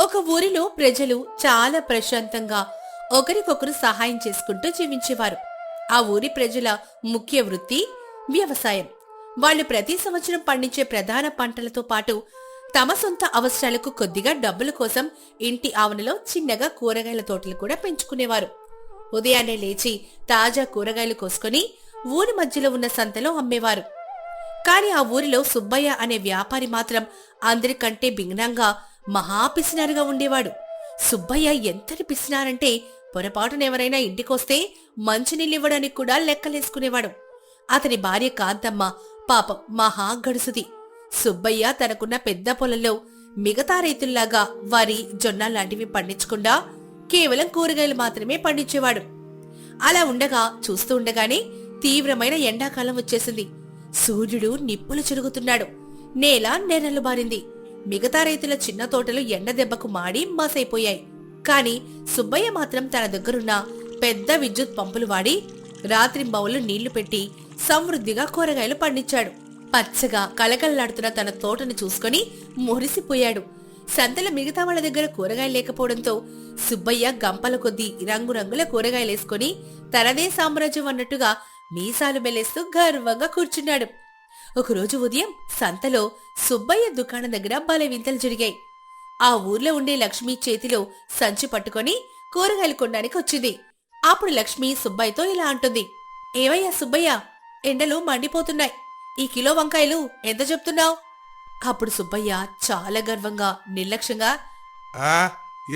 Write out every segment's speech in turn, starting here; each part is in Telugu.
ఒక ఊరిలో ప్రజలు చాలా ప్రశాంతంగా ఒకరికొకరు సహాయం చేసుకుంటూ జీవించేవారు. ఆ ఊరి ప్రజల ముఖ్య వృత్తి వ్యవసాయం. వాళ్ళు ప్రతి సంవత్సరం పండించే ప్రధాన పంటలతో పాటు తమ సొంత అవసరాలకు కొద్దిగా డబ్బుల కోసం ఇంటి ఆవరణలో చిన్నగా కూరగాయల తోటలు కూడా పెంచుకునేవారు. ఉదయాన్నే లేచి తాజా కూరగాయలు కోసుకొని ఊరి మధ్యలో ఉన్న సంతలో అమ్మేవారు. కాని ఆ ఊరిలో సుబ్బయ్య అనే వ్యాపారి మాత్రం అందరికంటే భిన్నంగా మహా పిసినారుగా ఉండేవాడు. సుబ్బయ్య ఎంతటి పిసినారంటే పొరపాటునెవరైనా ఇంటికొస్తే మంచినీళ్ళివ్వడానికి కూడా లెక్కలేసుకునేవాడు. అతని భార్య కాంతమ్మ పాపం మహా గడుసుది. సుబ్బయ్య తనకున్న పెద్ద పొలంలో మిగతా రైతుల్లాగా వరి, జొన్న లాంటివి పండించకుండా కేవలం కూరగాయలు మాత్రమే పండించేవాడు. అలా ఉండగా చూస్తూ ఉండగానే తీవ్రమైన ఎండాకాలం వచ్చేసింది. సూర్యుడు నిప్పులు చురుగుతున్నాడు. నేల నెర్రలు బారింది. మిగతా రైతుల చిన్న తోటలు ఎండ దెబ్బకు మాడి మాసైపోయాయి. కాని సుబ్బయ్య మాత్రం తన దగ్గరున్న పెద్ద విద్యుత్ పంపులు వాడి రాత్రింబవళ్లు నీళ్లు పెట్టి సమృద్ధిగా కూరగాయలు పండించాడు. పచ్చగా కలకల్లాడుతున్న తన తోటను చూసుకుని మురిసిపోయాడు. సంతల మిగతా వాళ్ళ దగ్గర కూరగాయలు లేకపోవడంతో సుబ్బయ్య గంపల కొద్దీ రంగురంగుల కూరగాయలేసుకుని తనదే సామ్రాజ్యం అన్నట్టుగా మీసాలు మెలేస్తూ గర్వంగా కూర్చున్నాడు. ఒకరోజు ఉదయం సంతలో సుబ్బయ్య దుకాణం దగ్గర భలే వింతలు జరిగాయి. ఆ ఊర్లో ఉండే లక్ష్మి చేతిలో సంచి పట్టుకొని కూరగాయలు కొనడానికి వచ్చింది. అప్పుడు లక్ష్మి సుబ్బయ్యతో ఇలా అంటుంది, ఏవయ్యా సుబ్బయ్య, ఎండలు మండిపోతున్నాయి. ఈ కిలో వంకాయలు ఎంత చెప్తున్నావు? అప్పుడు సుబ్బయ్య చాలా గర్వంగా నిర్లక్ష్యంగా,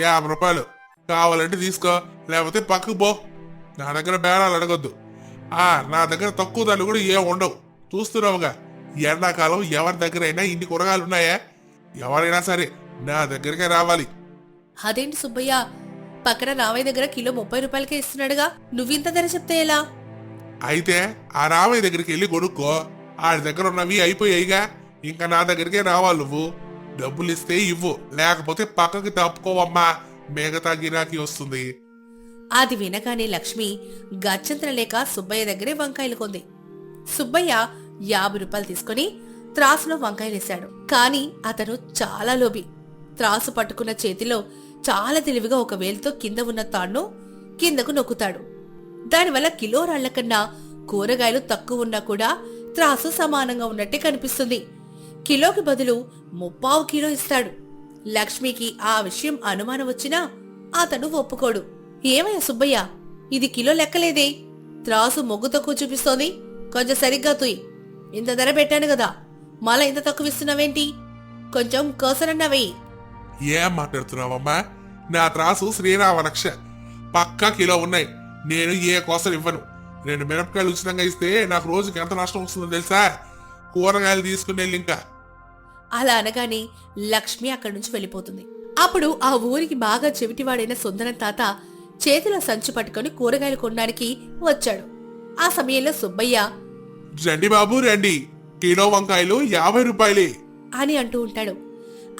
50 రూపాయలు కావాలంటే తీసుకో, లేకపోతే పక్కకు పో. నా దగ్గర బేరాలు అడగొద్దు. నా దగ్గర తక్కువ ధరలు కూడా ఏం ఉండవు. చూస్తున్నావుగా, ఎండాకాలం ఎవరి దగ్గరైనా ఇన్ని కూరగాయలు ఉన్నాయా? ఎవరైనా సరే నా దగ్గరికే రావాలి. అదేంటి సుబ్బయ్య, పక్కన రామయ్య దగ్గర కిలో 30 రూపాయలకే ఇస్తున్నాడుగా, నువ్వింత ధర చెప్తే ఎలా? అయితే ఆ రామయ్య దగ్గరికి వెళ్ళి కొనుక్కో. ఆడి దగ్గర ఉన్నవి అయిపోయాయిగా, ఇంకా నా దగ్గరికే రావాలి. నువ్వు డబ్బులు ఇస్తే ఇవ్వు, లేకపోతే పక్కకి తప్పుకోవమ్మా, మిగతా గిరాకీ వస్తుంది. అది వినగానే లక్ష్మి గత్యంతరం లేక సుబ్బయ్య దగ్గరే వంకాయలు కొంది. సుబ్బయ్య 50 రూపాయలు తీసుకుని త్రాసులో వంకాయలేశాడు. కాని అతను చాలా లోబి. త్రాసు పట్టుకున్న చేతిలో చాలా తెలివిగా ఒక వేలుతో కింద ఉన్న తాడ్ను కిందకు నొక్కుతాడు. దానివల్ల కిలో రాళ్ల కన్నా కూరగాయలు తక్కువ ఉన్నా కూడా త్రాసు సమానంగా ఉన్నట్టే కనిపిస్తుంది. కిలోకి బదులు 3/4 కిలో ఇస్తాడు. లక్ష్మికి ఆ విషయం అనుమానం వచ్చినా అతను ఒప్పుకోడు. ఏమయ్యా సుబ్బయ్య, ఇది కిలో లెక్కలేదే, త్రాసు మొగ్గు తక్కువ చూపిస్తోంది, కొంచెం సరిగ్గా తుయ్. ఇంత ధర పెట్టాను కదా, మళ్ళా ఇంత తక్కువ ఇస్తున్నావేంటి? కొంచెం కోసరన్నావే. ఏం మాట్లాడుతున్నావమ్మా? నా త్రాసు శ్రీరామ రక్ష, పక్కా కిలో ఉన్నాయి. నేను ఏ కోసం ఇవ్వను. 2 మిరపకాయలు ఉచితంగా ఇస్తే నాకు రోజుకి ఎంత నష్టం వస్తుందో తెలుసా? కూరగాయలు తీసుకునే ఇంకా. అలా అనగానే లక్ష్మి అక్కడి నుంచి వెళ్ళిపోతుంది. అప్పుడు ఆ ఊరికి బాగా చెవిటివాడైన సుందరం తాత చేతిలో సంచి పట్టుకుని కూరగాయలు కొనడానికి వచ్చాడు. ఆ సమయంలో సుబ్బయ్య, రండి బాబు రండి, కిలో వంకాయలు 50 రూపాయలే అని అంటూ ఉంటాడు.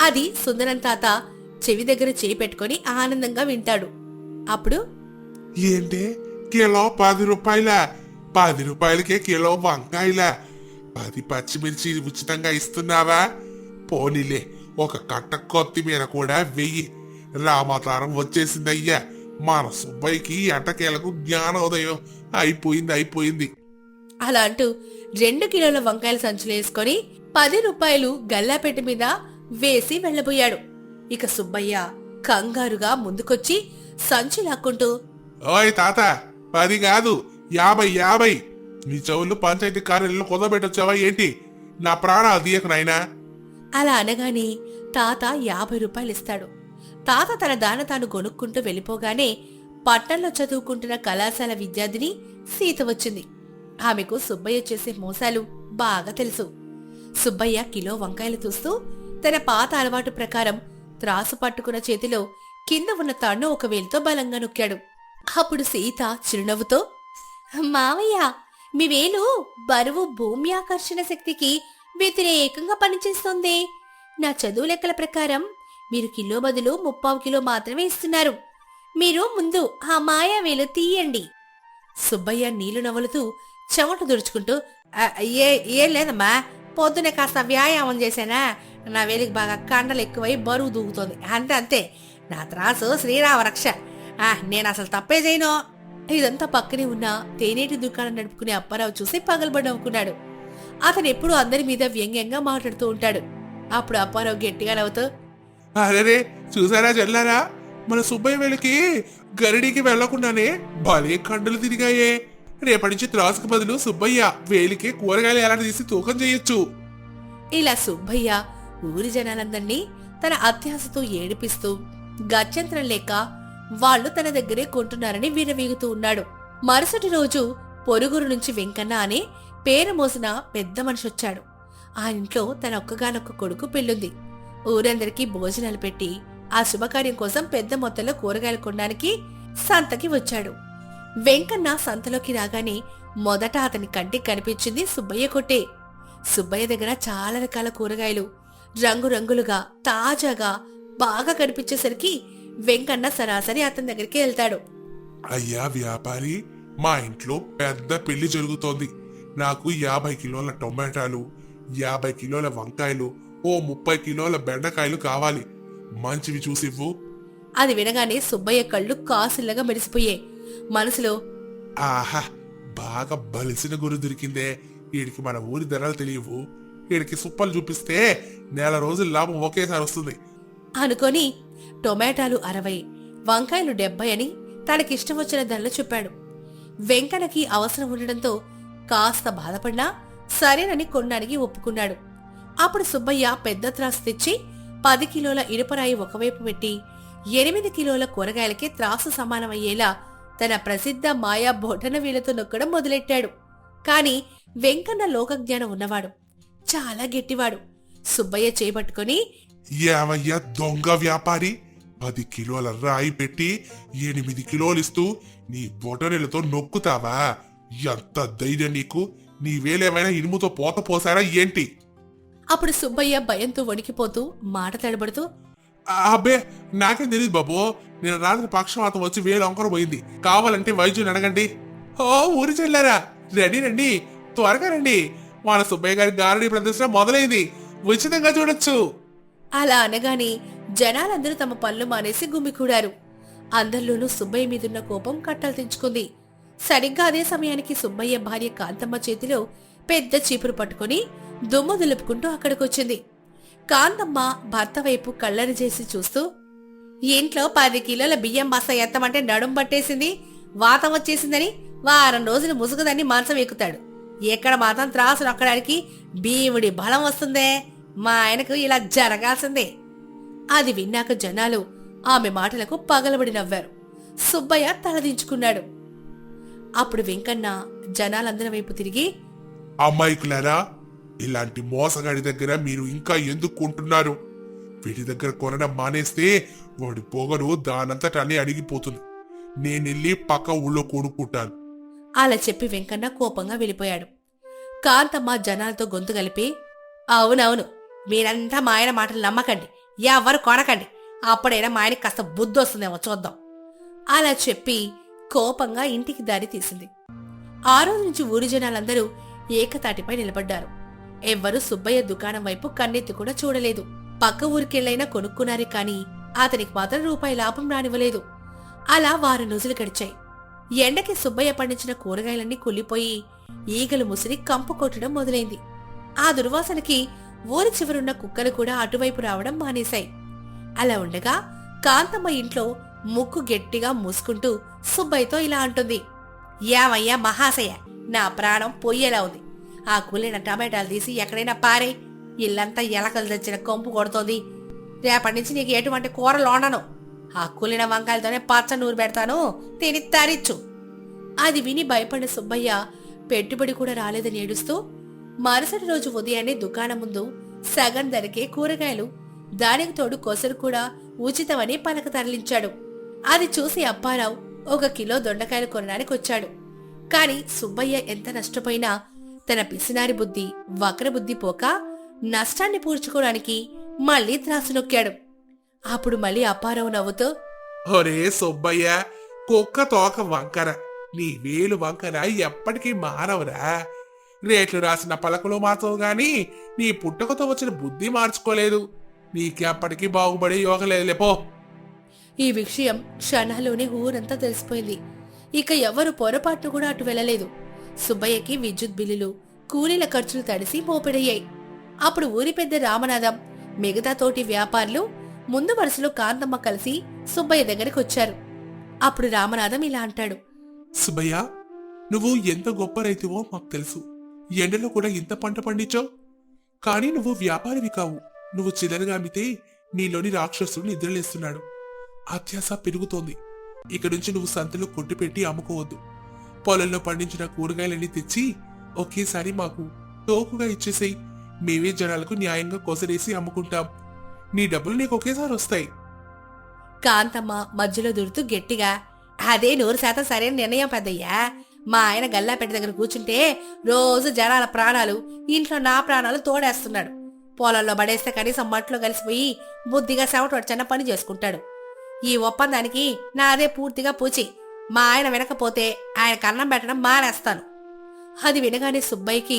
అది సుందరం తాత చెవి దగ్గర చేయి పెట్టుకుని ఆనందంగా వింటాడు. అప్పుడు, ఏంటి కిలో 10 రూపాయల? 10 రూపాయలకే కిలో వంకాయల? 10 పచ్చిమిర్చి ఉచితంగా ఇస్తున్నావా? పోనీలే, ఒక కట్ట కొత్తిమీర కూడా వెయ్యి. రామాతారం వచ్చేసిందయ్యా. మన సుబ్బయ్యకి ఎంటకేలకు జ్ఞానోదయం అయిపోయింది. అలా అంటూ 2 కిలోల వంకాయల సంచులు వేసుకొని 10 రూపాయలు గల్లాపెట్టి మీద వేసి వెళ్లబోయాడు. ఇక సుబ్బయ్య కంగారుగా ముందుకొచ్చి సంచి లాక్కుంటూ, ఓయ్ తాత, 10 కాదు 50. నీ చెవులు పంచాయతీ కార్యాలయంలో కుదబెట్టొచ్చావా ఏంటి? నా ప్రాణాలు తీయకు నాయనా. అలా అనగానే తాత 50 రూపాయలు ఇస్తాడు. తాత తన దాన తాను కొనుక్కుంటూ వెళ్ళిపోగానే పట్టణంలో చదువుకుంటున్న కళాశాల విద్యార్థిని సీత వచ్చింది. ఆమెకు సుబ్బయ్య చేసే మోసాలు బాగా తెలుసు. సుబ్బయ్య కిలో వంకాయలు చూస్తూ తన పాత అలవాటు ప్రకారం త్రాసు పట్టుకున్న చేతిలో కింద ఉన్న తాడును ఒక వేలుతో బలంగా నొక్కాడు. అప్పుడు సీత చిరునవ్వుతో, మావయ్య, మీ వేలు బరువు భూమి ఆకర్షణ శక్తికి వ్యతిరేకంగా పనిచేస్తోంది. నా చదువు లెక్కల ప్రకారం మీరు కిలో బదులు 3/4 కిలో మాత్రమే ఇస్తున్నారు. మీరు ముందు ఆ మాయా వేలు తీయండి. సుబ్బయ్య నీళ్లు నవ్వులుతూ చెమట దుడుచుకుంటూ, ఏం లేదమ్మా, పొద్దునే కాస్త వ్యాయామం చేశానా, నా వేలికి బాగా కండలు ఎక్కువై బరువు దూకుతోంది. అంతే అంతే, నా త్రాసు శ్రీరామ రక్ష. నేను అసలు తప్పే చేయను. ఇదంతా పక్కనే ఉన్న తేనేటి దుకాణం నడుపుకునే అప్పారావు చూసి పగలబడి నవ్వుకున్నాడు. అతను ఎప్పుడూ అందరి మీద వ్యంగ్యంగా మాట్లాడుతూ ఉంటాడు. అప్పుడు అప్పారావు గట్టిగా నవ్వుతూ, అరే చూసారా చెల్లారా, మన సుబ్బయ్య వేలికి గరిడికి వెళ్లకుండానే భలే కండలు తిరిగాయే. రేపటి నుంచి త్రాసుకు బదులు సుబ్బయ్య వేలికి కూరగాయలు ఎలా తీసి తూకం చేయొచ్చు. ఇలా సుబ్బయ్య ఊరి జనాలందర్నీ తన అత్యాశతో ఏడిపిస్తూ గత్యంతరం లేక వాళ్ళు తన దగ్గరే కొంటున్నారని విరవీగుతూ ఉన్నాడు. మరుసటి రోజు పొరుగురు నుంచి వెంకన్న అనే పేరు మోసిన పెద్ద మనిషొచ్చాడు. ఆ ఇంట్లో తన ఒక్కగానొక్క కొడుకు పెళ్ళుంది. ఊరందరికీ భోజనాలు పెట్టి ఆ శుభకార్యం కోసం పెద్ద మొత్తంలో కూరగాయలు కొనడానికి సంతకి వచ్చాడు. వెంకన్న సంతలోకి రాగానే మొదట అతని కంటికి కనిపించింది సుబ్బయ్య కొట్టే. సుబ్బయ్య దగ్గర చాలా రకాల కూరగాయలు రంగురంగులుగా తాజాగా బాగా కనిపించేసరికి వెంకన్న సరాసరి అతని దగ్గరికి వెళ్తాడు. అయ్యా వ్యాపారి, మా ఇంట్లో పెద్ద పెళ్లి జరుగుతోంది. నాకు 50 కిలోల టొమాటాలు, 50 కిలోల వంకాయలు, ఓ 30 కిలోల బెండకాయలు కావాలి. మంచివి చూసివ్వు. అది వినగానే సుబ్బయ్య కళ్ళు కాసుల్లాగా మెరిసిపోయాయి. మనసులో, ఆహా, బాగా బలిసిన గురి దొరికిందే. వీడికి మన ఊరి ధరలు తెలియవు. వీడికి సుప్పలు చూపిస్తే నెల రోజుల లాభం ఒకేసారి వస్తుంది అనుకొని టొమాటాలు 60, వంకాయలు 70 అని తనకిష్టం వచ్చిన ధరలు చెప్పాడు. వెంకన్నకి అవసరం ఉండడంతో కాస్త బాధపడినా సరేనని కొనడానికి ఒప్పుకున్నాడు. అప్పుడు సుబ్బయ్య పెద్ద త్రాసు తెచ్చి 10 కిలోల ఇనుపరాయి ఒకవైపు పెట్టి 8 కిలోల కూరగాయలకి త్రాసు సమానమయ్యేలా తన ప్రసిద్ధ మాయా బొటన వీలతో నొక్కడం మొదలెట్టాడు. కాని వెంకన్న లోకజ్ఞానం ఉన్నవాడు, చాలా గట్టివాడు. సుబ్బయ్య చేపట్టుకుని, ఏమయ్యా దొంగ వ్యాపారి, 10 కిలోల రాయి పెట్టి 8 కిలోలిస్తూ నీ బొటనెలతో నొక్కుతావా? ఎంత ధైర్యం నీకు? నీ వేలేమైనా ఇనుముతో పోత పోసారా ఏంటి? అప్పుడు సుబ్బయ్య భయంతో వణికిపోతూ మాట తడబడుతూ, అబ్బే, నాకేం తెలియదు బాబు. నేను రాత్రి పక్షవాతం వచ్చి వేలు అంకర పోయింది. కావాలంటే వైద్యుని అడగండి. ఓ ఊరి చెల్లారా, రండి రండి, త్వరగా రండి. మన సుబ్బయ్య గారి గారడీ ప్రదర్శన మొదలైంది. ఉచితంగా చూడొచ్చు. అలా అనగానే జనాలందరూ తమ పనులు మానేసి గుమికూడారు. అందరిలోనూ సుబ్బయ్య మీదున్న కోపం కట్టలు తెంచుకుంది. సరిగ్గా అదే సమయానికి సుబ్బయ్య భార్య కాంతమ్మ చేతిలో పెద్ద చీపురు పట్టుకుని దుమ్ము దులుపుకుంటూ అక్కడికొచ్చింది. కాంతమ్మ భర్త వైపు కళ్ళరి చేసి చూస్తూ, ఇంట్లో 10 కిలోల బియ్యం బస్తా ఎత్తమంటే నడుం పట్టేసింది, వాతం వచ్చేసిందని వారం రోజులు ముసుగుదాన్ని మంచం ఎక్కుతాడు. ఎక్కడ మాత్రం త్రాసు నొక్కడానికి భీముడి బలం వస్తుందే. మా ఆయనకు ఇలా జరగాల్సిందే. అది విన్నాక జనాలు ఆమె మాటలకు పగలబడి నవ్వారు. సుబ్బయ్య తలదించుకున్నాడు. అప్పుడు వెంకన్న జనాలందరి వైపు తిరిగి, అమ్మాయికులారా, ఇలాంటి మోసగాడి దగ్గర మీరు ఇంకా ఎందుకు కొంటున్నారు? వీడి దగ్గర కొనడం మానేస్తే వాడి పొగరు దానంతటానే అడిగిపోతుంది. నేనెళ్ళి పక్క ఊళ్ళో కొనుక్కుంటాను. అలా చెప్పి వెంకన్న కోపంగా వెళ్ళిపోయాడు. కాంతమ్మ జనాలతో గొంతు కలిపి, అవునవును, మీరంతా మా ఆయన మాటలు నమ్మకండి, ఎవరు కొనకండి. అప్పుడైనా మా ఆయనకి కాస్త బుద్ధి వస్తుందేమో చూద్దాం. అలా చెప్పి కోపంగా ఇంటికి దారి తీసింది. ఆ రోజు నుంచి ఊరి జనాలందరూ ఏకతాటిపై నిలబడ్డారు. ఎవ్వరూ సుబ్బయ్య దుకాణం వైపు కన్నెత్తి కూడా చూడలేదు. పక్క ఊరికెళ్ళైనా కొనుక్కున్నారే కాని అతనికి మాత్రం రూపాయి లాభం రానివ్వలేదు. అలా వారం రోజులు గడిచాయి. ఎండకి సుబ్బయ్య పండించిన కూరగాయలన్నీ కుళ్ళిపోయి ఈగలు ముసిరి కంపు కొట్టడం మొదలైంది. ఆ దుర్వాసనకి ఊరి చివరున్న కుక్కలు కూడా అటువైపు రావడం మానేశాయి. అలా ఉండగా కాంతమ్మ ఇంట్లో ముక్కు గట్టిగా మూసుకుంటూ సుబ్బయ్యతో ఇలా అంటుంది, యావయ్యా మహాశయ, నా ప్రాణం పొయ్యేలా ఉంది. ఆ కుళ్ళిన టమాటాలు తీసి ఎక్కడైనా పారే. ఇల్లంతా ఎలకలు తెచ్చిన కంపు కొడుతోంది. రేపటి నుంచి నీకు ఎటువంటి కూరలు వండను. ఆ కుళ్ళిన వంకాయలతోనే పచ్చ నూరు పెడతాను, తిని తరిచ్చు. అది విని భయపడిన సుబ్బయ్య పెట్టుబడి కూడా రాలేదని ఏడుస్తూ మరుసటి రోజు ఉదయాన్నే దుకాణం ముందు సగం ధరకే కూరగాయలు, దానికి తోడు కొసరు కూడా ఉచితమని పలక తరలించాడు. అది చూసి అప్పారావు 1 కిలో దొండకాయలు కొనడానికి వచ్చాడు. కాని సుబ్బయ్య ఎంత నష్టపోయినా తన పిసినారి బుద్ధి, వక్ర బుద్ధి పోక నష్టాన్ని పూడ్చుకోవడానికి మళ్లీ త్రాసు నొక్కాడు. అప్పుడు మళ్ళీ అప్పారావు నవ్వుతూ, ఒరే సుబ్బయ్య, కుక్క తోక వంకర, నీ వేలు వంకర ఎప్పటికీ మారవురా. రేట్లు రాసిన పలకలు మార్చవు గాని నీ పుట్టుకతో వచ్చిన బుద్ధి మార్చుకోలేదు. నీకే అప్పటికీ బాగుపడే యోగ లేదులే పో. ఈ విషయం క్షణాల్లోనే ఊరంతా తెలిసిపోయింది. ఇక ఎవరు పొరపాటు కూడా అటు వెళ్ళలేదు. సుబ్బయ్యకి విద్యుత్ బిల్లులు, కూలీల ఖర్చులు తడిసి మోపెడయ్యాయి. అప్పుడు ఊరి పెద్ద రామనాథం, మిగతా తోటి వ్యాపారులు, ముందు వరుసలో కాంతమ్మ కలిసి సుబ్బయ్య దగ్గరికి వచ్చారు. అప్పుడు రామనాథం ఇలా అంటాడు. సుబ్బయ్య, నువ్వు ఎంత గొప్ప రైతువో మాకు తెలుసు. ఎండలో కూడా ఇంత పంట పండించావు. కానీ నువ్వు వ్యాపారివి కావు. నువ్వు చిల్లరగా అమ్మితే నీలోని రాక్షసుడు నిద్రలేస్తున్నాడు. అత్యాస పెరుగుతోంది. ఇక నుంచి నువ్వు సంతలో కొట్టు పెట్టి అమ్ముకోవద్దు. పొలంలో పండించిన కూరగాయలన్నీ తెచ్చి ఒకేసారి మాకు తోకుగా ఇచ్చేసేయి. మేమే జనాలకు న్యాయంగా కొసరేసి అమ్ముకుంటాం. నీ డబ్బులు నీకు ఒకేసారి వస్తాయి. కాంతమ్మ మధ్యలో దూరుతూ గట్టిగా, అదే 100% సరైన నిర్ణయం పెద్దయ్యా. మా ఆయన గల్లాపెట్టి దగ్గర కూర్చుంటే రోజు జనాల ప్రాణాలు, ఇంట్లో నా ప్రాణాలు తోడేస్తున్నాడు. పొలంలో పడేస్తే కనీసం మట్లో కలిసిపోయి బుద్ధిగా చెమటొడ్చన్న పని చేసుకుంటాడు. ఈ ఒప్పందానికి నాదే పూర్తిగా పూచి. మా ఆయన వినకపోతే ఆయన కన్నం పెట్టడం మానేస్తాను. అది వినగానే సుబ్బయ్యకి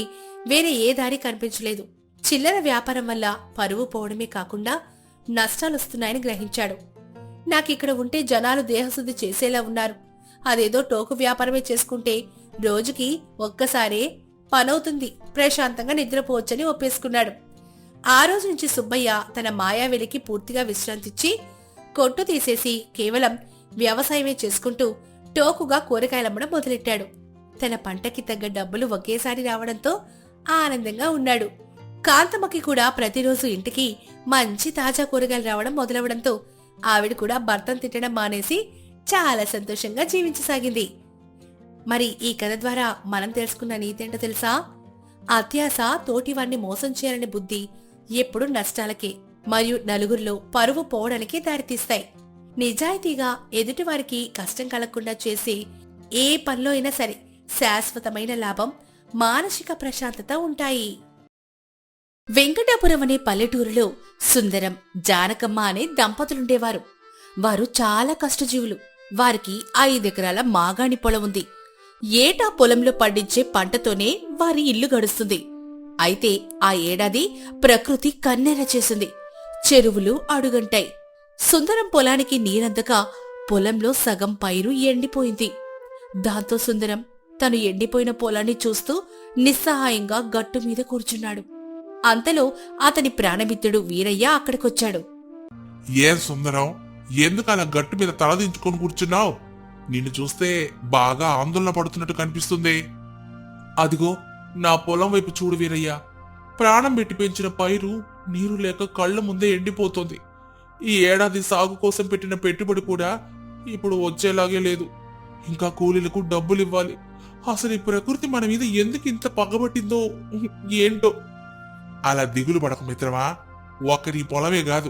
వేరే ఏ దారి కనిపించలేదు. చిల్లర వ్యాపారం వల్ల పరువు పోవడమే కాకుండా నష్టాలొస్తున్నాయని గ్రహించాడు. నాకిక్కడ ఉంటే జనాలు దేహశుద్ధి చేసేలా ఉన్నారు. అదేదో టోకు వ్యాపారమే చేసుకుంటే రోజుకి ఒక్కసారే పనవుతుంది, ప్రశాంతంగా నిద్రపోవచ్చని ఒప్పేసుకున్నాడు. ఆ రోజు నుంచి సుబ్బయ్య తన మాయావెలికి పూర్తిగా విశ్రాంతిచ్చి కొట్టు తీసేసి కేవలం వ్యవసాయమే చేసుకుంటూ టోకుగా కూరగాయలమ్మడం మొదలెట్టాడు. తన పంటకి తగ్గ డబ్బులు ఒకేసారి రావడంతో ఆనందంగా ఉన్నాడు. కాంతమ్మకి కూడా ప్రతిరోజు ఇంటికి మంచి తాజా కూరగాయలు రావడం మొదలవడంతో ఆవిడ కూడా భర్తను తిట్టడం మానేసి చాలా సంతోషంగా జీవించసాగింది. మరి ఈ కథ ద్వారా మనం తెలుసుకున్న నీతేంటో తెలుసా? అత్యాస తోటివాణ్ణి మోసం చేయాలనే బుద్ధి ఎప్పుడు నష్టాలకే మరియు నలుగురిలో పరువు పోవడానికి దారితీస్తాయి. నిజాయితీగా ఎదుటివారికి కష్టం కలగకుండా చేసే ఏ పనిలో అయినా సరే శాశ్వతమైన లాభం, మానసిక ప్రశాంతత ఉంటాయి. వెంకటాపురం అనే పల్లెటూరులో సుందరం, జానకమ్మ అనే దంపతులుండేవారు. వారు చాలా కష్టజీవులు. వారికి 5 ఎకరాల మాగాణి పొలం ఉంది. ఏటా పొలంలో పండించే పంటతోనే వారి ఇల్లు గడుస్తుంది. అయితే ఆ ఏడాది ప్రకృతి కన్నెర చేసింది. చెరువులు అడుగంటాయి. సుందరం పొలానికి నీరందక పొలంలో సగం పైరు ఎండిపోయింది. దాంతో సుందరం తను ఎండిపోయిన పొలాన్ని చూస్తూ నిస్సహాయంగా గట్టు మీద కూర్చున్నాడు. అంతలో అతని ప్రాణమిత్రుడు వీరయ్య అక్కడికొచ్చాడు. ఏం సుందరం, ఎందుకు అలా గట్టు మీద తలదించుకొని కూర్చున్నావు? నిన్ను చూస్తే బాగా ఆందోళన పడుతున్నట్టు కనిపిస్తుంది. అదిగో నా పొలం వైపు చూడు వీరయ్య. ప్రాణం పెట్టి పెంచిన పైరు నీరు లేక కళ్ళ ముందే ఎండిపోతుంది. ఈ ఏడాది సాగు కోసం పెట్టిన పెట్టుబడి కూడా ఇప్పుడు వచ్చేలాగే లేదు. ఇంకా కూలీలకు డబ్బులు ఇవ్వాలి. అసలు ఈ ప్రకృతి మన మీద ఎందుకు ఇంత పగబట్టిందో ఏంటో. అలా దిగులు పడక మిత్రమా. ఒకరి పొలమే కాదు,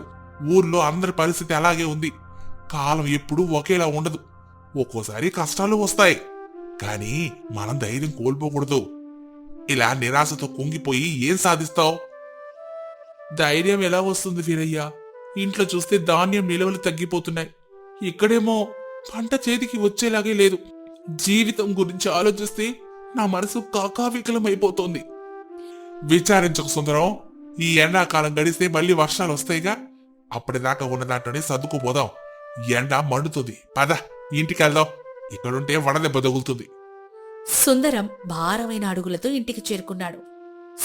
ఊర్లో అందరి పరిస్థితి అలాగే ఉంది. కాలం ఎప్పుడూ ఒకేలా ఉండదు. ఒక్కోసారి కష్టాలు వస్తాయి, కానీ మనం ధైర్యం కోల్పోకూడదు. ఇలా నిరాశతో కుంగిపోయి ఏం సాధిస్తావు? ధైర్యం ఎలా వస్తుంది వీరయ్య? ఇంట్లో చూస్తే ధాన్యం నిల్వలు తగ్గిపోతున్నాయి. ఇక్కడేమో పంట చేతికి వచ్చేలాగే లేదు. జీవితం గురించి ఆలోచిస్తే నా మనసు కాకావికలమైపోతోంది. విచారించకు సుందరం. ఈ ఎండాకాలం గడిస్తే మళ్ళీ వర్షాలు వస్తాయిగా. అప్పటిదాకా ఉన్న దాంట్లోనే సర్దుకుపోదాం. ఎండ మండుతుంది. పద ఇంటికి వెళ్దాం. ఇక్కడుంటే వడదెబ్బ తగులుతుంది. సుందరం భారమైన అడుగులతో ఇంటికి చేరుకున్నాడు.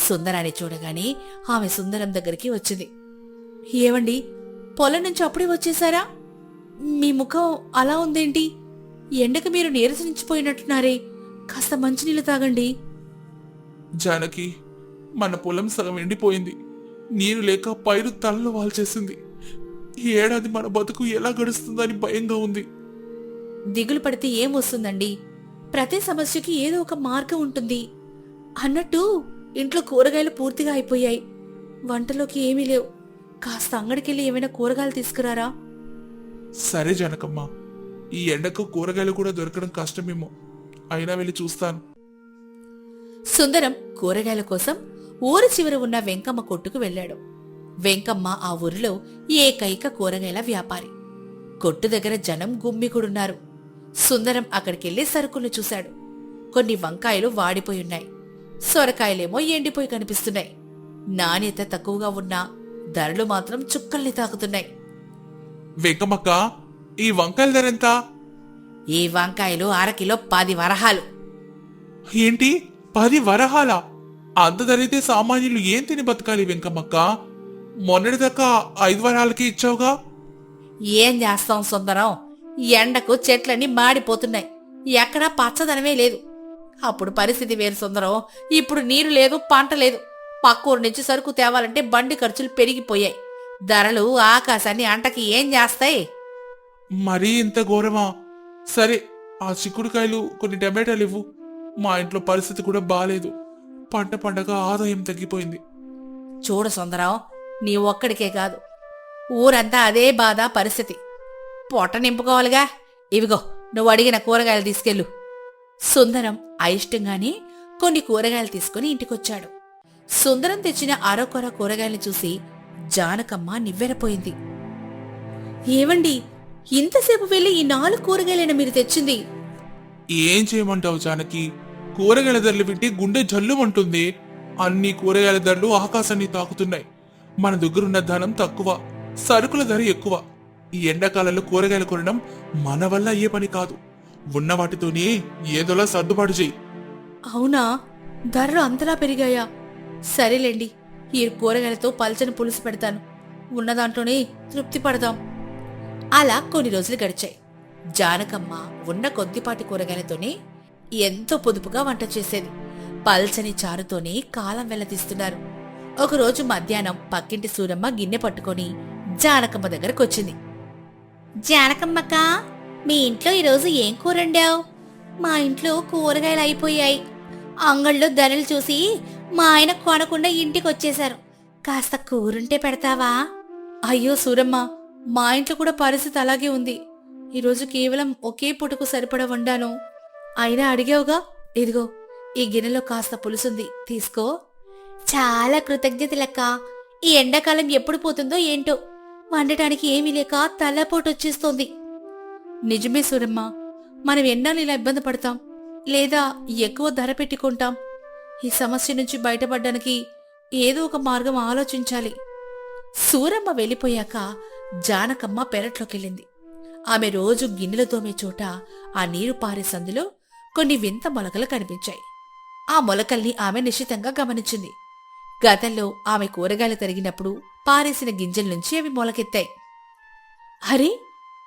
సుందరాన్ని చూడగానే ఆమె సుందరం దగ్గరికి వచ్చింది. ఏవండి, పొలం నుంచి అప్పుడే వచ్చేశారా? మీ ముఖం అలా ఉందేంటి? ఎండకు మీరు నీరసించిపోయినట్టున్నారే. కాస్త మంచినీళ్ళు తాగండి. జానకి, మన పొలం సగం ఎండిపోయింది. నీరు లేక పైరు తలలో వాల్చేసింది. ఈ ఏడాది మన బతుకు ఎలా గడుస్తుందని భయంగా ఉంది. దిగులు పడితే ఏం వస్తుందండి? ప్రతి సమస్యకి ఏదో ఒక మార్గం ఉంటుంది. అన్నట్టు ఇంట్లో కూరగాయలు పూర్తిగా అయిపోయాయి. వంటలోకి ఏమీ లేవు. కాస్త అంగడికెళ్ళి ఏమైనా కూరగాయలు తీసుకురారా? సరే జనకమ్మ, ఈ ఎండకు కూరగాయలు కూడా దొరకడం కష్టమేమో. అయినా వెళ్ళి చూస్తాను. సుందరం కూరగాయల కోసం ఊరి చివర ఉన్న వెంకమ్మ కొట్టుకు వెళ్ళాడు. వెంకమ్మ ఆ ఊరిలో ఏకైక కూరగాయల వ్యాపారి. కొట్టు దగ్గర జనం గుమ్మికుడున్నారు. సుందరం అక్కడికెళ్లి సరుకులు చూశాడు. కొన్ని వంకాయలు వాడిపోయున్నాయి. సొరకాయలేమో ఎండిపోయి కనిపిస్తున్నాయి. నాణ్యత తక్కువగా ఉన్నా ధరలు మాత్రం చుక్కల్ని తాకుతున్నాయి. వెంకమ్మక్క, ఈ వంకాయల ధర ఎంత? ఈ వంకాయలు అరకిలో 10 వరహాలు. ఏంటి, 10 వరహాలా? అంత ధరైతే సామాన్యులు ఏం తిని బతకాలి వెంకమ్మక్క? మొన్నటిదాకా 5 వరహాలకి ఇచ్చావుగా. ఏం చేస్తాం సుందరం, ఎండకు చెట్లన్నీ మాడిపోతున్నాయి. ఎక్కడా పచ్చదనమే లేదు. అప్పుడు పరిస్థితి వేరు సుందరం. ఇప్పుడు నీరు లేదు, పంట లేదు. పక్కూరు నుంచి సరుకు తేవాలంటే బండి ఖర్చులు పెరిగిపోయాయి. ధరలు ఆకాశాన్ని అంటకి ఏం చేస్తాయి? మరీ ఇంత ఘోరమా? సరే, ఆ చిక్కుడుకాయలు, కొన్ని టమాటాలు ఇవ్వు. మా ఇంట్లో పరిస్థితి కూడా బాలేదు. పంట పండగ ఆదాయం తగ్గిపోయింది. చూడు సుందరం, నీ ఒక్కడికే కాదు, ఊరంతా అదే బాధ పరిస్థితి. పొట్ట నింపుకోవాలిగా. ఇవిగో, నువ్వు అడిగిన కూరగాయలు తీసుకెళ్ళు. సుందరం అయిష్టంగానే కొన్ని కూరగాయలు తీసుకుని ఇంటికొచ్చాడు. సుందరం తెచ్చిన అరకొర కూరగాయలు చూసి జానకమ్మ నివ్వెరపోయింది. ఏవండి, ఇంతసేపు వెళ్ళి ఈ 4 కూరగాయలైనా మీరు తెచ్చింది? ఏం చేయమంటావు జానకి? కూరగాయల ధరలు వింటే గుండె జల్లుమంటుంది. అన్ని కూరగాయల ధరలు ఆకాశాన్ని తాకుతున్నాయి. మన దగ్గరున్న ధనం తక్కువ, సరుకుల ధర ఎక్కువ. ఈ ఎండాకాలంలో కూరగాయలు కొనడం మన వల్ల అయ్యే పని కాదు. ఉన్న వాటితోనే ఏదోలా సర్దుబాటు చేయి. అవునా, ధరలు అంతలా పెరిగాయా? సరేలేండి, ఈ కూరగాయలతో పల్చని పులుసు పెడతాను. ఉన్నదాంట్లోనే తృప్తి పడదాం. అలా కొన్ని రోజులు గడిచాయి. జానకమ్మ ఉన్న కొద్దిపాటి కూరగాయలతోనే ఎంతో పొదుపుగా వంట చేసేది. పల్చని చారుతోనే కాలం వెళ్లదీస్తున్నారు. ఒకరోజు మధ్యాహ్నం పక్కింటి సూరమ్మ గిన్నె పట్టుకొని జానకమ్మ దగ్గరకొచ్చింది. జానకమ్మక్క, మీ ఇంట్లో ఈరోజు ఏం కూరండావు? మా ఇంట్లో కూరగాయలు అయిపోయాయి. అంగళ్ళలో ధరలు చూసి మా ఆయన కొనకుండా ఇంటికొచ్చేశారు. కాస్త కూరుంటే పెడతావా? అయ్యో సూరమ్మ, మా ఇంట్లో కూడా పరిస్థితి అలాగే ఉంది. ఈరోజు కేవలం ఒకే పూటకు సరిపడా వండాను. అయినా అడిగావుగా, ఇదిగో ఈ గిన్నెలో కాస్త పులుసుంది, తీసుకో. చాలా కృతజ్ఞతలక్క. ఈ ఎండాకాలం ఎప్పుడు పోతుందో ఏంటో, వండటానికి ఏమీ లేక తలపోటొచ్చేస్తోంది. నిజమే సూరమ్మ, మనం ఎన్నాళ్ళు ఇలా ఇబ్బంది పడతాం, లేదా ఎక్కువ ధర పెట్టుకుంటాం? ఈ సమస్య నుంచి బయటపడడానికి ఏదో ఒక మార్గం ఆలోచించాలి. సూరమ్మ వెళ్ళిపోయాక జానకమ్మ పెరట్లోకెళ్ళింది. ఆమె రోజు గిన్నెలు తోమే చోట ఆ నీరు పారే సందులో కొన్ని వింత మొలకలు కనిపించాయి. ఆ మొలకల్ని ఆమె నిశితంగా గమనించింది. గతంలో ఆమె కూరగాయలు తరిగినప్పుడు పారేసిన గింజల నుంచి అవి మొలకెత్తాయి. అరే,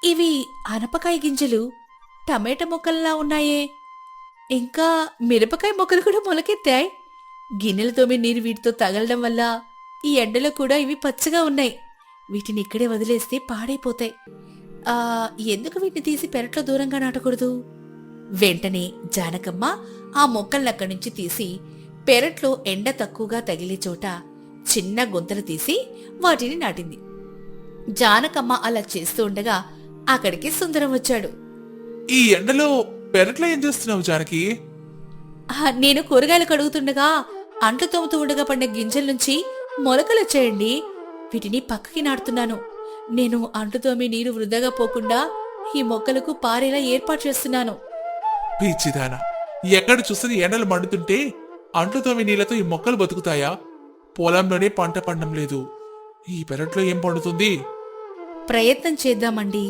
ఇవి అనపకాయ గింజలు, టమాటా మొక్కల్లా ఉన్నాయే. ఇంకా మిరపకాయ మొక్కలు కూడా మొలకెత్తాయి. గిన్నెలతోమే నీరు వీటితో తగలడం వల్ల ఈ ఎండలో కూడా ఇవి పచ్చగా ఉన్నాయి. వీటిని ఇక్కడే వదిలేస్తే పాడైపోతాయి. ఎందుకు వీటిని తీసి పెరట్లో దూరంగా నాటకూడదు? వెంటనే జానకమ్మ ఆ మొక్కలనక్కడి నుంచి తీసి పెరట్లో ఎండ తక్కువగా తగిలే చోట చిన్న గుంతలు తీసి వాటిని నాటింది. జానకమ్మ అలా చేస్తూ ఉండగా అక్కడికి సుందరం వచ్చాడు. ఈ ఎండలో పెరట్లో ఏం చేస్తున్నావు జానకి? నేను కూరగాయలు కడుగుతుండగా అంట్లు తోముతూ ఉండగా పడిన గింజల నుంచి మొలకలొచ్చాయండి. వీటిని పక్కకి నాటుతున్నాను. నేను అంట్లు తోమి నీరు వృధాగా పోకుండా ఈ మొక్కలకు పారేలా ఏర్పాటు చేస్తున్నాను. పిచ్చిదానా, ఎక్కడ చూస్తే ఎండలు మండుతుంటే అంట్లు తోమి నీళ్లతో ఈ మొక్కలు బతుకుతాయా? పొలంలోనే పంట పండడం లేదు, ఈ పెరట్లో ఏం పండుతుంది? ప్రయత్నం చేద్దామండి.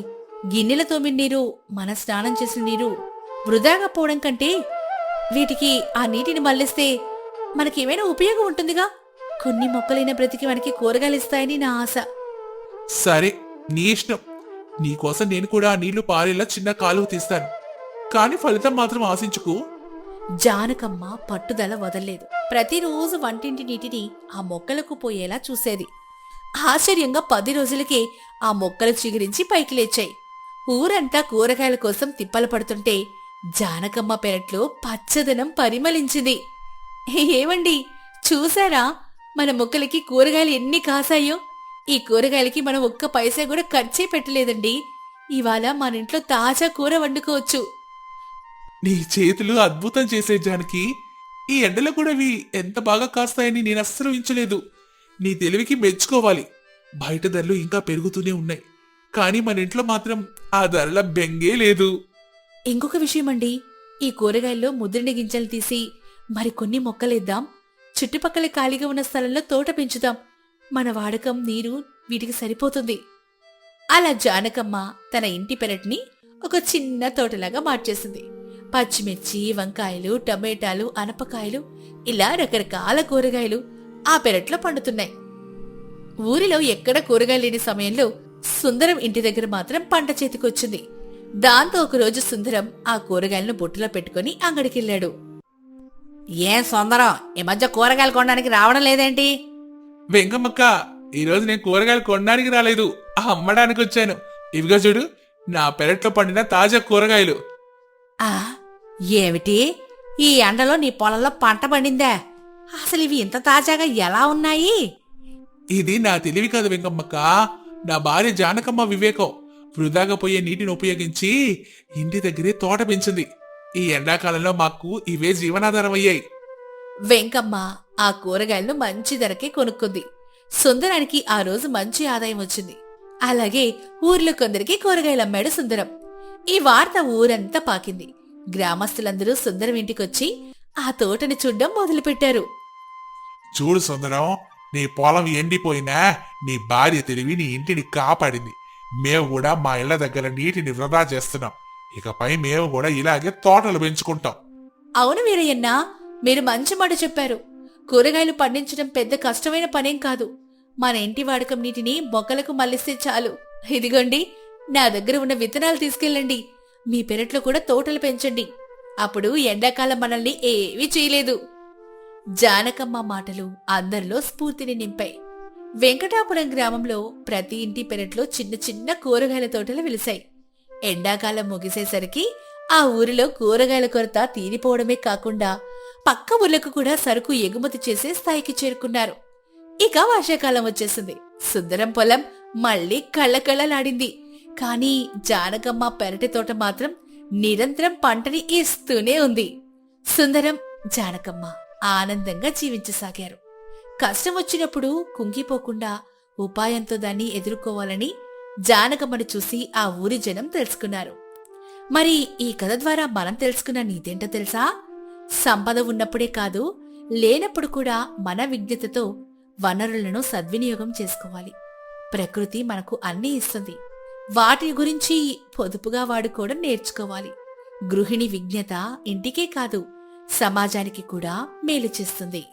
గిన్నెల తోమిన నీరు, మన స్నానం చేసిన నీరు వృధాగా పోవడం కంటే వీటికి ఆ నీటిని మళ్లిస్తే మనకేమైనా ఉపయోగం ఉంటుందిగా. కొన్ని మొక్కలైన బ్రతికి మనకి కూరగాయలు ఇస్తాయని నా ఆశ. సరే, నీ ఇష్టం. నీకోసం నేను కూడా ఆ నీళ్లు పారేలా చిన్న కాలువ తీస్తాను, కాని ఫలితం మాత్రం ఆశించుకు. జానకమ్మ పట్టుదల వదల్లేదు. ప్రతిరోజు వంటింటి నీటిని ఆ మొక్కలకు పోయేలా చూసేది. ఆశ్చర్యంగా 10 రోజులకే ఆ మొక్కలు చిగురించి పైకి లేచాయి. ఊరంతా కూరగాయల కోసం తిప్పలు పడుతుంటే జానకమ్మ పెరట్లో పచ్చదనం పరిమళించింది. ఏవండి, చూసారా మన మొక్కలకి కూరగాయలు ఎన్ని కాసాయో? ఈ కూరగాయలకి మనం ఒక్క పైసా కూడా ఖర్చే పెట్టలేదండి. ఇవాళ మన ఇంట్లో తాజా కూర వండుకోవచ్చు. నీ చేతులు అద్భుతం చేసే జానకి. ఈ ఎండలో కూడా ఇవి ఎంత బాగా కాస్తాయని నేను అస్సలు ఊహించలేదు. నీ తెలివికి మెచ్చుకోవాలి. బయట ధరలు ఇంకా పెరుగుతూనే ఉన్నాయి, కానీ మన ఇంట్లో మాత్రం ఆ ధరల బెంగే లేదు. ఇంకొక విషయమండి, ఈ కూరగాయల్లో ముద్రని గింజలు తీసి మరికొన్ని మొక్కలేద్దాం. చుట్టుపక్కల ఖాళీగా ఉన్న స్థలంలో తోట పెంచుదాం. మన వాడకం నీరు వీటికి సరిపోతుంది. అలా జానకమ్మ తన ఇంటి పెరటిని ఒక చిన్న తోటలాగా మార్చేసింది. పచ్చిమిర్చి, వంకాయలు, టమేటాలు, అనపకాయలు ఇలా రకరకాల కూరగాయలు ఆ పెరట్లో పండుతున్నాయి. ఊరిలో ఎక్కడ కూరగాయలు లేని సమయంలో సుందరం ఇంటి దగ్గర మాత్రం పంట చేతికొచ్చింది. దాంతో ఒకరోజు సుందరం ఆ కూరగాయలను బుట్టలో పెట్టుకుని అంగడికెళ్ళాడు. ఏం సుందరం, ఈ మధ్య కూరగాయలు కొనడానికి రావడం లేదేంటి? వెంకమ్మక్క, ఈరోజు నేను కూరగాయలు కొనడానికి రాలేదు, అమ్మడానికి వచ్చాను. ఇవిగా చూడు, నా పెరట్లో పండిన తాజా కూరగాయలు. ఆ ఏమిటి, ఈ ఎండలో నీ పొలంలో పంట పండిందా? అసలు ఇవి ఇంత తాజాగా ఎలా ఉన్నాయి? ఇది నా తెలివి కాదు వెంకమ్మక్క, నా భార్య జానకమ్మ వివేకం. వృధాగా పోయే నీటిని ఉపయోగించి ఇంటి దగ్గరే తోట పెంచింది. ఈ ఎండాకాలంలో మాకు ఇవే జీవనాధారం అయ్యాయి. వెంకమ్మ ఆ కూరగాయలను మంచి ధరకే కొనుక్కుంది. సుందరానికి ఆ రోజు మంచి ఆదాయం వచ్చింది. అలాగే ఊర్లో కొందరికి కూరగాయలు అమ్మాడు సుందరం. ఈ వార్త ఊరంతా పాకింది. గ్రామస్తులందరూ సుందరం ఇంటికొచ్చి ఆ తోటని చూడ్డం మొదలుపెట్టారు. చూడు సుందరం, నీ పొలం ఎండిపోయినా నీ భార్య తెలివి నీ ఇంటిని కాపాడింది. మేము కూడా మా ఇళ్ల దగ్గర నీటిని వృధా చేస్తున్నాం. ఇకపై మేము కూడా ఇలాగే తోటలు పెంచుకుంటాం. అవును వీరయ్యన్న, మీరు మంచి మాట చెప్పారు. కూరగాయలు పండించడం పెద్ద కష్టమైన పనేం కాదు. మన ఇంటి వాడకం నీటిని మొక్కలకు మళ్లిస్తే చాలు. ఇదిగోండి, నా దగ్గర ఉన్న విత్తనాలు తీసుకెళ్ళండి. మీ పెరట్లో కూడా తోటలు పెంచండి. అప్పుడు ఎండాకాలం మనల్ని ఏమీ చేయలేదు. జానకమ్మ మాటలు అందరిలో స్ఫూర్తిని నింపాయి. వెంకటాపురం గ్రామంలో ప్రతి ఇంటి పెరట్లో చిన్న చిన్న కూరగాయల తోటలు వెలిశాయి. ఎండాకాలం ముగిసేసరికి ఆ ఊరిలో కూరగాయల కొరత తీరిపోవడమే కాకుండా పక్క ఊర్లకు కూడా సరుకు ఎగుమతి చేసే స్థాయికి చేరుకున్నారు. ఇక వర్షాకాలం వచ్చేసింది. సుందరం పొలం మళ్లీ కళ్ళకళ్ళలాడింది. కాని జానకమ్మ పెరటి తోట మాత్రం నిరంతరం పంటని ఇస్తూనే ఉంది. సుందరం, జానకమ్మ ఆనందంగా జీవించసాగారు. కష్టం వచ్చినప్పుడు కుంగిపోకుండా ఉపాయంతో దాన్ని ఎదుర్కోవాలని జానకమ్మను చూసి ఆ ఊరి జనం తెలుసుకున్నారు. మరి ఈ కథ ద్వారా మనం తెలుసుకున్న నీతేంటో తెలుసా? సంపద ఉన్నప్పుడే కాదు, లేనప్పుడు కూడా మన విజ్ఞతతో వనరులను సద్వినియోగం చేసుకోవాలి. ప్రకృతి మనకు అన్నీ ఇస్తుంది. వాటి గురించి పొదుపుగా వాడుకోవడం నేర్చుకోవాలి. గృహిణి విజ్ఞత ఇంటికే కాదు, సమాజానికి కూడా మేలు చేస్తుంది.